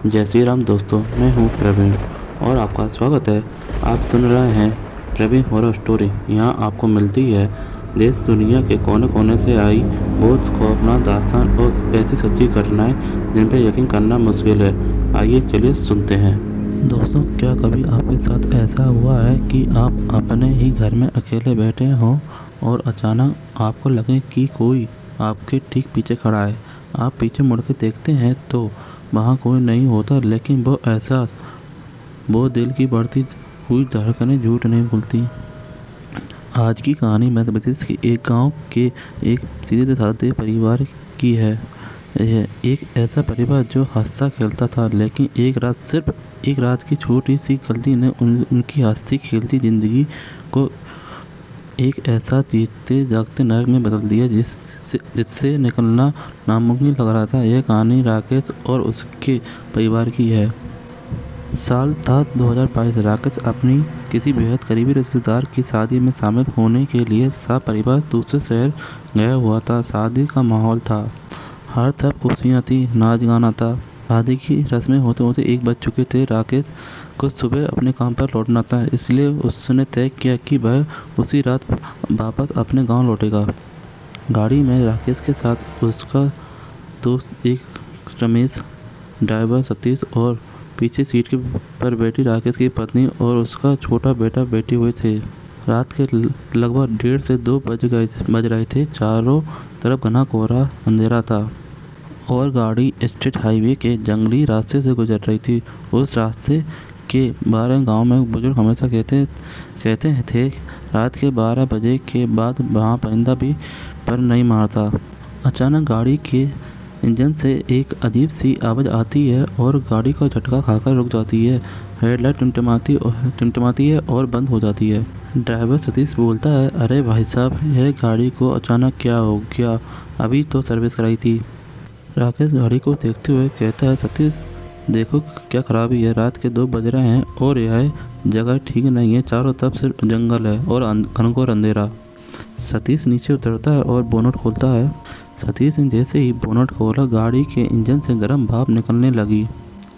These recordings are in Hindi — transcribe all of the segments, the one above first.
जय श्री राम दोस्तों, मैं हूं प्रवीण और आपका स्वागत है। आप सुन रहे हैं प्रवीण हॉरर स्टोरी। यहाँ आपको मिलती है देश दुनिया के कोने कोने से आई बहुत खौफनाक दास्तान और ऐसी सच्ची घटनाएं जिन पर यकीन करना मुश्किल है। आइए चलिए सुनते हैं। दोस्तों, क्या कभी आपके साथ ऐसा हुआ है कि आप अपने ही घर में अकेले बैठे हों और अचानक आपको लगे कि कोई आपके ठीक पीछे खड़ा है। आप पीछे मुड़ के देखते हैं तो वहाँ कोई नहीं होता, लेकिन वो एहसास, वो दिल की बढ़ती हुई धड़कनें झूठ नहीं बोलती। आज की कहानी मध्य प्रदेश के एक गांव के एक सीधे साधे परिवार की है। यह एक ऐसा परिवार जो हंसता खेलता था, लेकिन सिर्फ एक रात की छोटी सी गलती ने उनकी हंसती खेलती ज़िंदगी को एक ऐसा जीते जागते नरक में बदल दिया जिससे निकलना नामुमकिन लग रहा था। यह कहानी राकेश और उसके परिवार की है। साल था 2022। राकेश अपनी किसी बेहद करीबी रिश्तेदार की शादी में शामिल होने के लिए परिवार दूसरे शहर गया हुआ था। शादी का माहौल था, हर तरफ खुशियाँ थी, नाच गाना था। शादी की रस्में होते होते 1 बज चुके थे। राकेश को सुबह अपने काम पर लौटना था, इसलिए उसने तय किया कि वह उसी रात वापस अपने गांव लौटेगा। गाड़ी में राकेश के साथ उसका दोस्त एक रमेश, ड्राइवर सतीश और पीछे सीट पर बैठी राकेश की पत्नी और उसका छोटा बेटा बैठे हुए थे। रात के लगभग 1:30 से 2 बज रहे थे। चारों तरफ घना कोहरा अंधेरा था और गाड़ी स्टेट हाईवे के जंगली रास्ते से गुजर रही थी। उस रास्ते के 12 गांव में बुजुर्ग हमेशा कहते थे, रात के 12 बजे के बाद वहाँ परिंदा भी पर नहीं मारता। अचानक गाड़ी के इंजन से एक अजीब सी आवाज़ आती है और गाड़ी का झटका खाकर रुक जाती है। हेडलाइट टिमटिमाती है और बंद हो जाती है। ड्राइवर सतीश बोलता है, अरे भाई साहब, यह गाड़ी को अचानक क्या हो गया? अभी तो सर्विस कराई थी। राकेश गाड़ी को देखते हुए कहता है, सतीश देखो क्या खराबी है। रात के 2 बज रहे हैं और यह जगह ठीक नहीं है। चारों तरफ सिर्फ जंगल है और घनघोर अंधेरा। सतीश नीचे उतरता है और बोनट खोलता है। सतीश ने जैसे ही बोनट खोला, गाड़ी के इंजन से गर्म भाप निकलने लगी।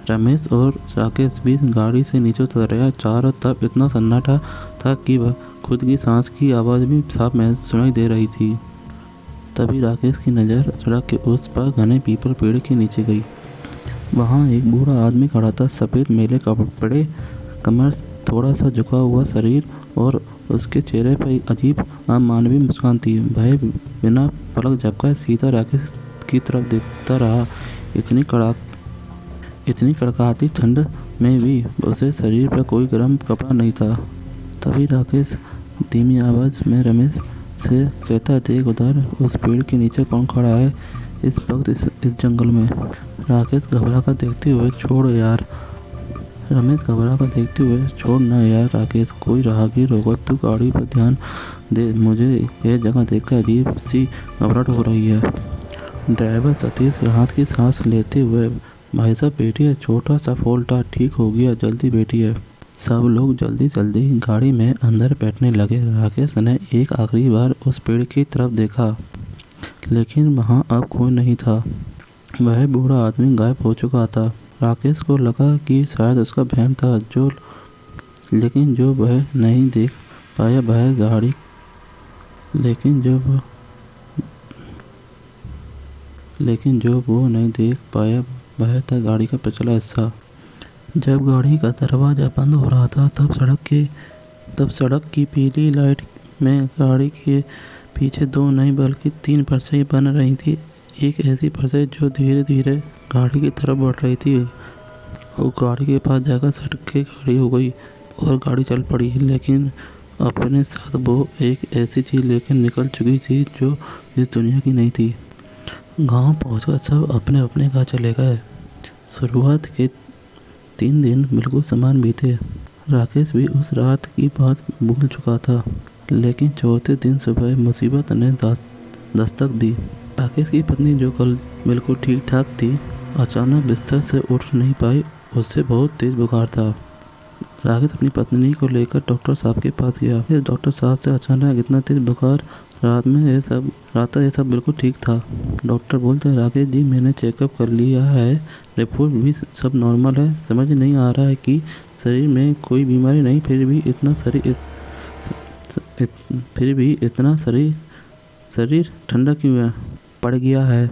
रमेश और राकेश भी गाड़ी से नीचे उतर रहे। चारों तरफ इतना सन्नाटा था कि वह खुद की सांस की आवाज़ भी साफ सुनाई दे रही थी। तभी राकेश की नज़र सड़क के उस पार घने पीपल पेड़ के नीचे गई। वहाँ एक बूढ़ा आदमी खड़ा था, सफ़ेद मेले कपड़े, कमर, थोड़ा सा झुका हुआ शरीर और उसके चेहरे पर अजीब अमानवीय मुस्कान थी। वह बिना पलक झपकाए सीधा राकेश की तरफ देखता रहा। इतनी कड़काती ठंड में भी उसे शरीर पर कोई गर्म कपड़ा नहीं था। तभी राकेश धीमी आवाज़ में रमेश से कहता, देख उधर, उस पेड़ के नीचे कौन खड़ा है इस वक्त इस जंगल में? राकेश घबरा कर देखते हुए, छोड़ यार। रमेश घबरा कर देखते हुए, छोड़ ना यार राकेश, कोई राहगीर होगा, तू गाड़ी पर ध्यान दे। मुझे यह जगह देखकर अजीब सी घबराहट हो रही है। ड्राइवर सतीश राहत की सांस लेते हुए, भाई साहब बैठिए, छोटा सा फॉल्ट था, ठीक हो गया, जल्दी बैठिए। सब लोग जल्दी गाड़ी में अंदर बैठने लगे। राकेश ने एक आखिरी बार उस पेड़ की तरफ देखा, लेकिन वहाँ अब कोई नहीं था। वह बूढ़ा आदमी गायब हो चुका था। राकेश को लगा कि शायद उसका वहम था, लेकिन जो वह नहीं देख पाया वह गाड़ी लेकिन जो वो नहीं देख पाया वह था गाड़ी का पिछला हिस्सा। जब गाड़ी का दरवाज़ा बंद हो रहा था, तब सड़क की पीली लाइट में गाड़ी के पीछे 2 नहीं बल्कि 3 परछाई बन रही थी। एक ऐसी परछाई जो धीरे धीरे गाड़ी की तरफ बढ़ रही थी। वो गाड़ी के पास जाकर सटक के खड़ी हो गई और गाड़ी चल पड़ी। लेकिन अपने साथ वो एक ऐसी चीज़ लेकर निकल चुकी थी जो इस दुनिया की नहीं थी। गांव पहुंचकर सब अपने अपने घर चले गए। शुरुआत के 3 दिन बिल्कुल समान बीते। राकेश भी उस रात की बात भूल चुका था, लेकिन चौथे दिन सुबह मुसीबत ने दस्तक दी। राकेश की पत्नी, जो कल बिल्कुल ठीक ठाक थी, अचानक बिस्तर से उठ नहीं पाई। उससे बहुत तेज बुखार था। राकेश अपनी पत्नी को लेकर डॉक्टर साहब के पास गया। इस डॉक्टर साहब से अचानक इतना तेज बुखार रात ये सब बिल्कुल ठीक था। डॉक्टर बोलते राकेश जी मैंने चेकअप कर लिया है, रिपोर्ट भी सब नॉर्मल है। समझ नहीं आ रहा है कि शरीर में कोई बीमारी नहीं, फिर भी इतना शरीर ठंडा क्यों पड़ गया है।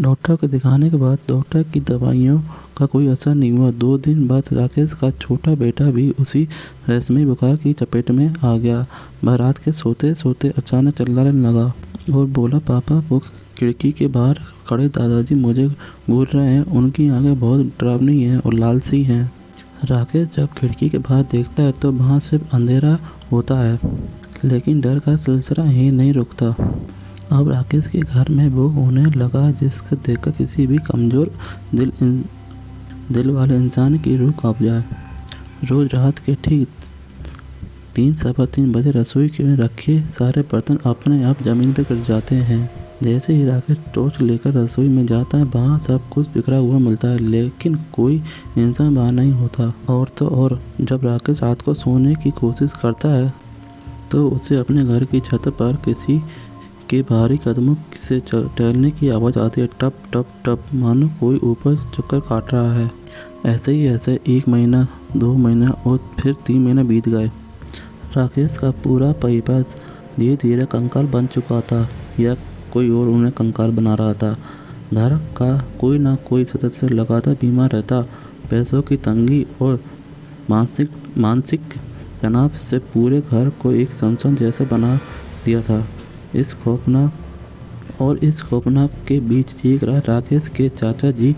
डॉक्टर को दिखाने के बाद डॉक्टर की दवाइयों का कोई असर नहीं हुआ। 2 दिन बाद राकेश का छोटा बेटा भी उसी रस्मी बुखार की चपेट में आ गया। वह रात के सोते सोते अचानक चिल्लाने लगा और बोला पापा वो खिड़की के बाहर खड़े दादाजी मुझे घूर रहे हैं, उनकी आंखें बहुत डरावनी हैं और लाल सी हैं। राकेश जब खिड़की के बाहर देखता है तो वहाँ सिर्फ अंधेरा होता है, लेकिन डर का सिलसिला ही नहीं रुकता। अब राकेश के घर में वो होने लगा जिसको देखकर किसी भी कमज़ोर दिल वाले इंसान की रूह कांप जाए। रोज़ रात के ठीक 3-3:15 बजे रसोई में रखे सारे बर्तन अपने आप ज़मीन पर गिर जाते हैं। जैसे ही राकेश टॉर्च लेकर रसोई में जाता है वहाँ सब कुछ बिखरा हुआ मिलता है, लेकिन कोई इंसान वहाँ नहीं होता। और तो और जब राकेश रात को सोने की कोशिश करता है तो उसे अपने घर की छत पर किसी के भारी कदमों से टहलने की आवाज़ आती है, टप टप टप, मानो कोई ऊपर चक्कर काट रहा है। ऐसे 1 महीना, 2 महीना और फिर 3 महीना बीत गए। राकेश का पूरा परिवार धीरे धीरे कंकाल बन चुका था या कोई और उन्हें कंकाल बना रहा था। घर का कोई ना कोई सदस्य लगातार बीमार रहता। पैसों की तंगी और मानसिक तनाव से पूरे घर को एक संसन जैसा बना दिया था। इस खौफनाक के बीच एक रात राकेश के चाचा जी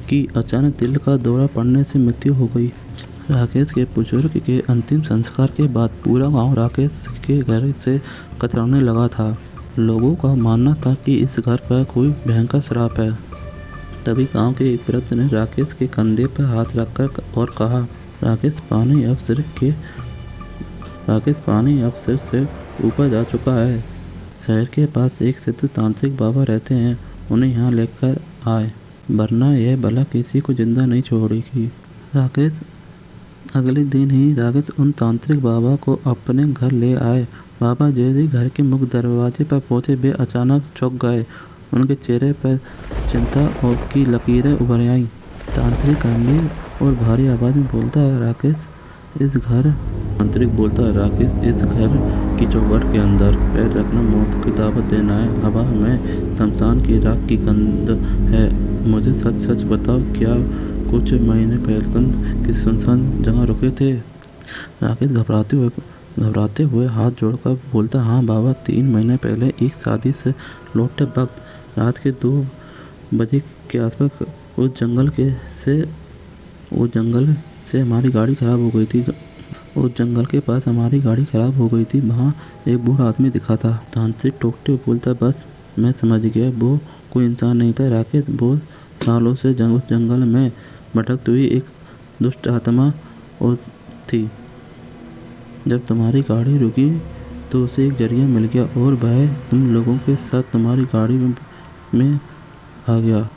की अचानक दिल का दौरा पड़ने से मृत्यु हो गई। राकेश के बुजुर्ग के अंतिम संस्कार के बाद पूरा गांव राकेश के घर से कतराने लगा था। लोगों का मानना था कि इस घर पर कोई भयंकर श्राप है। तभी गांव के एक वृद्ध ने राकेश के कंधे पर हाथ रखकर और कहा, राकेश पानी अब सिर से ऊपर जा चुका है। शहर के पास एक सिद्ध तांत्रिक बाबा रहते हैं, उन्हें यहाँ लेकर आए, वरना यह बला किसी को जिंदा नहीं छोड़ेगी। अगले दिन ही राकेश उन तांत्रिक बाबा को अपने घर ले आए। बाबा जैसे ही घर के मुख्य दरवाजे पर पहुंचे वे अचानक चौंक गए। उनके चेहरे पर चिंता और की लकीरें उभर आईं। तांत्रिक गंभीर और भारी आवाज़ में बोलता है, राकेश इस घर की चौखट के अंदर पैर रखना मौत की दावत देना है। हवा में शमशान की राख की गंध है। मुझे सच बताओ, क्या कुछ महीने पहले तुम किसी सुनसान जगह रुके थे? राकेश घबराते हुए हाथ जोड़कर बोलता, हाँ बाबा, 3 महीने पहले एक शादी से लौटते वक्त रात के 2 बजे के आसपास उस जंगल से हमारी गाड़ी खराब हो गई थी। उस जंगल के पास हमारी गाड़ी खराब हो गई थी। वहाँ एक बूढ़ा आदमी दिखा था। तांत्रिक टोकते हुए बोलता, बस मैं समझ गया, वो कोई इंसान नहीं था राकेश, वो सालों से उस जंगल में भटकती हुई एक दुष्ट आत्मा थी। जब तुम्हारी गाड़ी रुकी तो उसे एक जरिया मिल गया और वह तुम लोगों के साथ तुम्हारी गाड़ी में आ गया,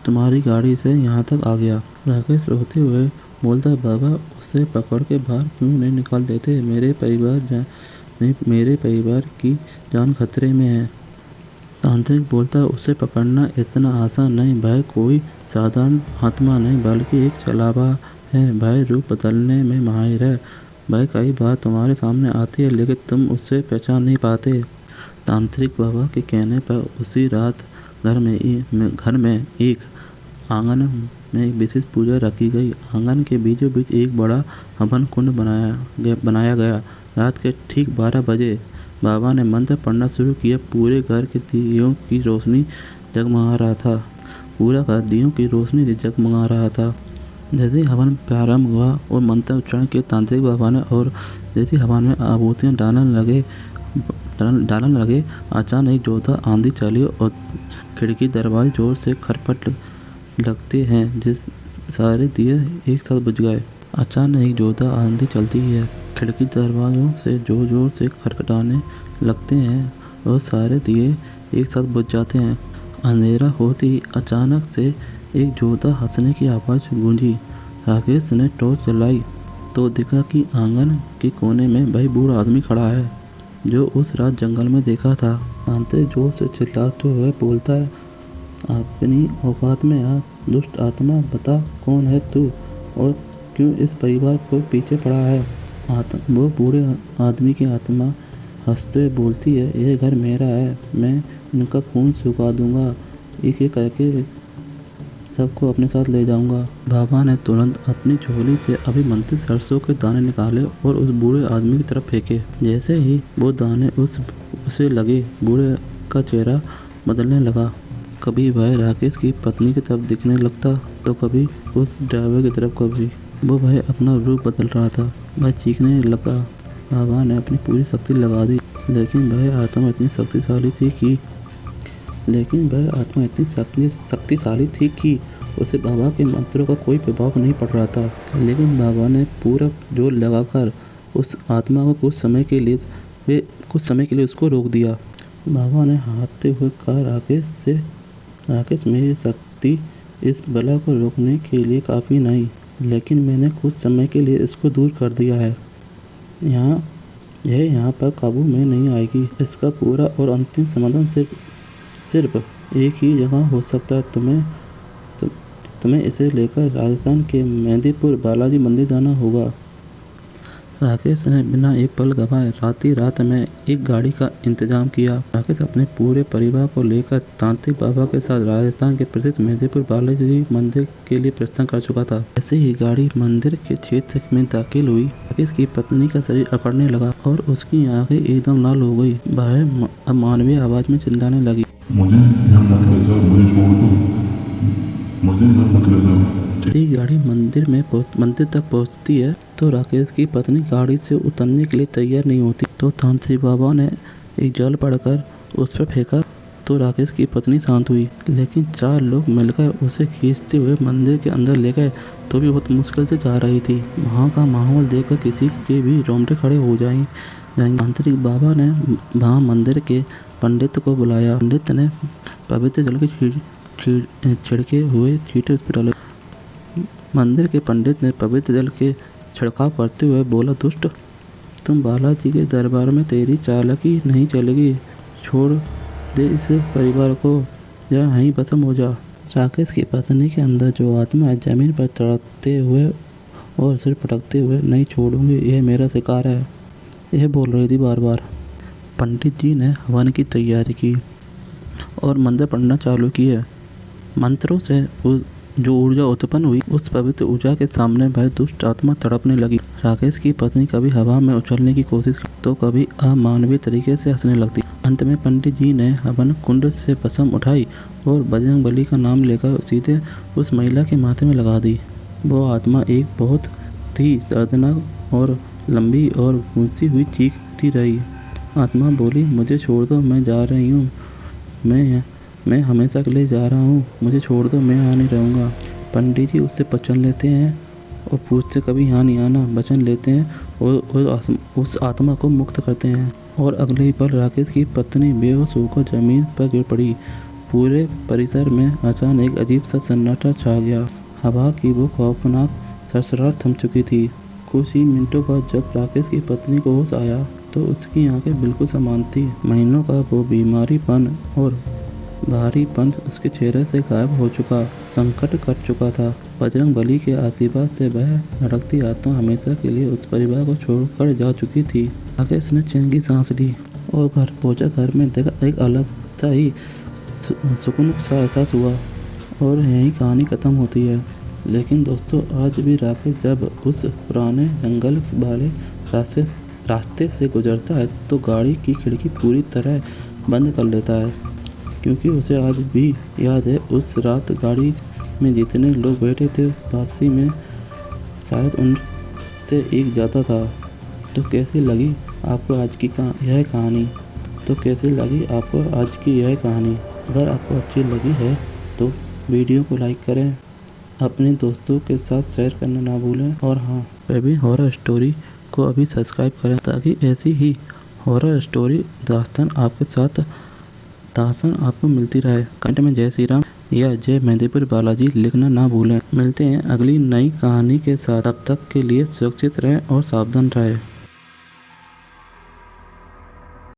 तुम्हारी गाड़ी से यहाँ तक आ गया। राकेश रोते हुए बोलता, बाबा उसे पकड़ के बाहर क्यों नहीं निकाल देते? मेरे परिवार की जान खतरे में है। तांत्रिक बोलता, उसे पकड़ना इतना आसान नहीं, भाई कोई साधारण आत्मा नहीं बल्कि एक छलावा है। भाई रूप बदलने में माहिर है। भाई कई बार तुम्हारे सामने आती है लेकिन तुम उससे पहचान नहीं पाते। तांत्रिक बाबा के कहने पर उसी रात घर में एक आंगन में एक विशेष पूजा रखी गई। आंगन के बीचों बीच एक बड़ा हवन कुंड बनाया गया। रात के ठीक 12 बजे बाबा ने मंत्र पढ़ना शुरू किया। पूरे घर के दियों की रोशनी जगमगा रहा था। पूरा घर दियों की रोशनी से जगमगा रहा था। जैसे हवन प्रारंभ हुआ और मंत्र उच्चारण के तांत्रिक बाबा ने और जैसे हवन में आहुतियाँ डालने लगे, अचानक एक जोरदार आंधी चली और खिड़की दरवाजे जोर से खटपट लगते हैं जिस सारे दिए एक साथ बुझ गए। अचानक एक जोरदार आंधी चलती है, खिड़की दरवाजों से जोर से खटखटाने लगते हैं और सारे दिए एक साथ बुझ जाते हैं। अंधेरा होते ही अचानक से एक जोरदार हंसने की आवाज़ गूंजी। राकेश ने टॉर्च जलाई तो देखा कि आंगन के कोने में भाई बूढ़ा आदमी खड़ा है। जो उस रात जंगल में देखा था। तांत्रिक जोर से चिल्लाते हुए बोलता है, अपनी औकात में आ दुष्ट आत्मा, बता कौन है तू और क्यों इस परिवार को पीछे पड़ा है। वो बूढ़े आदमी की आत्मा हंसते हुए बोलती है, ये घर मेरा है, मैं इनका खून सुखा दूंगा, एक एक करके सबको अपने साथ ले जाऊंगा। बाबा ने तुरंत अपनी झोली से अभिमंत्रित सरसों के दाने निकाले और उस बूढ़े आदमी की तरफ फेंके। जैसे ही वो दाने उसे लगे, बूढ़े का चेहरा बदलने लगा। कभी वह राकेश की पत्नी की तरफ दिखने लगता तो कभी उस ड्राइवर की तरफ। कभी वो वह अपना रूप बदल रहा था। वह चीखने लगा। बाबा ने अपनी पूरी शक्ति लगा दी, लेकिन वह आत्मा इतनी शक्तिशाली थी कि उसे बाबा के मंत्रों का कोई प्रभाव नहीं पड़ रहा था। लेकिन बाबा ने पूरा जोर लगाकर उस आत्मा को कुछ समय के लिए उसको रोक दिया। बाबा ने हाँफते हुए कहा, राकेश, मेरी शक्ति इस बला को रोकने के लिए काफ़ी नहीं, लेकिन मैंने कुछ समय के लिए इसको दूर कर दिया है। यह यहाँ पर काबू में नहीं आएगी। इसका पूरा और अंतिम समाधान सिर्फ एक ही जगह हो सकता है। तुम्हें इसे लेकर राजस्थान के मेहंदीपुर बालाजी मंदिर जाना होगा। राकेश ने बिना एक पल गवाए रात में एक गाड़ी का इंतजाम किया। राकेश अपने पूरे परिवार को लेकर तांत्रिक बाबा के साथ राजस्थान के प्रसिद्ध मेहंदीपुर बालाजी मंदिर के लिए प्रस्थान कर चुका था। जैसे ही गाड़ी मंदिर के क्षेत्र में दाखिल हुई, राकेश की पत्नी का शरीर अकड़ने लगा और उसकी आंखें एकदम लाल हो गई। वह मानवीय आवाज में चिल्लाने लगी, मुझे यहाँ मत ले जाओ, मुझे छोड़ दो, मुझे यहाँ मत ले जाओ। गाड़ी मंदिर तक पहुंचती है तो राकेश की पत्नी गाड़ी से उतरने के लिए तैयार नहीं होती। तो तांत्रिक बाबा ने एक जल पड़कर उस पर फेंका तो राकेश की पत्नी शांत हुई। लेकिन 4 लोग मिलकर उसे खींचते हुए मंदिर के अंदर ले गए तो भी बहुत मुश्किल से जा रही थी। वहाँ का माहौल देखकर किसी के भी रोंगटे खड़े हो जाएंगे। तांत्रिक बाबा ने वहाँ मंदिर के पंडित को बुलाया। पंडित ने पवित्र जल के छिड़के हुए छींटे उस पर डाले। मंदिर के पंडित ने पवित्र जल के छिड़काव करते हुए बोला, दुष्ट, तुम बालाजी के दरबार में तेरी चालाकी नहीं चलेगी। छोड़ दे इस परिवार को या यहीं भस्म हो जा। राकेश की पत्नी के अंदर जो आत्मा जमीन पर तड़पते हुए और सिर पटकते हुए, नहीं छोड़ूंगी, यह मेरा शिकार है, यह बोल रही थी बार बार। पंडित जी ने हवन की तैयारी की और मंत्र पढ़ना चालू किया। मंत्रों से जो ऊर्जा उत्पन्न हुई, उस पवित्र ऊर्जा के सामने वह दुष्ट आत्मा तड़पने लगी। राकेश की पत्नी कभी हवा में उछलने की कोशिश की तो कभी अमानवीय तरीके से हंसने लगती। अंत में पंडित जी ने हवन कुंड से भस्म उठाई और बजरंगबली का नाम लेकर सीधे उस महिला के माथे में लगा दी। वो आत्मा एक बहुत ही दर्दनाक और लंबी और गूंजती हुई चीखती रही। आत्मा बोली, मुझे छोड़ दो, मैं जा रही हूँ, मैं हमेशा के लिए जा रहा हूँ, मुझे छोड़ दो, मैं यहाँ नहीं रहूँगा। पंडित जी उससे वचन लेते हैं और पूछते कभी यहाँ नहीं आना। वचन लेते हैं और उस आत्मा को मुक्त करते हैं। और अगले ही पल राकेश की पत्नी बेहोश होकर जमीन पर गिर पड़ी। पूरे परिसर में अचानक एक अजीब सा सन्नाटा छा गया। हवा की वो खौफनाक सरसराहट थम चुकी थी। कुछ ही मिनटों बाद जब राकेश की पत्नी को होश आया तो उसकी आंखें बिल्कुल समान थी। महीनों का वो बीमारीपन और भारीपन उसके चेहरे से गायब हो चुका, संकट कट चुका था। बजरंगबली के आशीर्वाद से वह भटकती आत्मा हमेशा के लिए उस परिवार को छोड़कर जा चुकी थी। राकेश ने चैन की सांस ली और घर पहुंचा। घर में देखा एक अलग सा ही सुकून सा एहसास हुआ और यही कहानी खत्म होती है। लेकिन दोस्तों, आज भी राकेश जब उस पुराने जंगल वाले रास्ते से गुजरता है तो गाड़ी की खिड़की पूरी तरह बंद कर लेता है, क्योंकि उसे आज भी याद है उस रात गाड़ी में जितने लोग बैठे थे, वापसी में शायद उनसे एक ज़्यादा था। तो कैसी लगी आपको आज की यह कहानी? अगर आपको अच्छी लगी है तो वीडियो को लाइक करें, अपने दोस्तों के साथ शेयर करना ना भूलें। और हाँ, बेबी हॉरर स्टोरी को अभी सब्सक्राइब करें ताकि ऐसी ही हॉरर स्टोरी दास्तान आपको मिलती रहे। कमेंट में जय श्री राम या जय मेहंदीपुर बालाजी लिखना ना भूलें। मिलते हैं अगली नई कहानी के साथ। तब तक के लिए सुरक्षित रहें और सावधान रहें।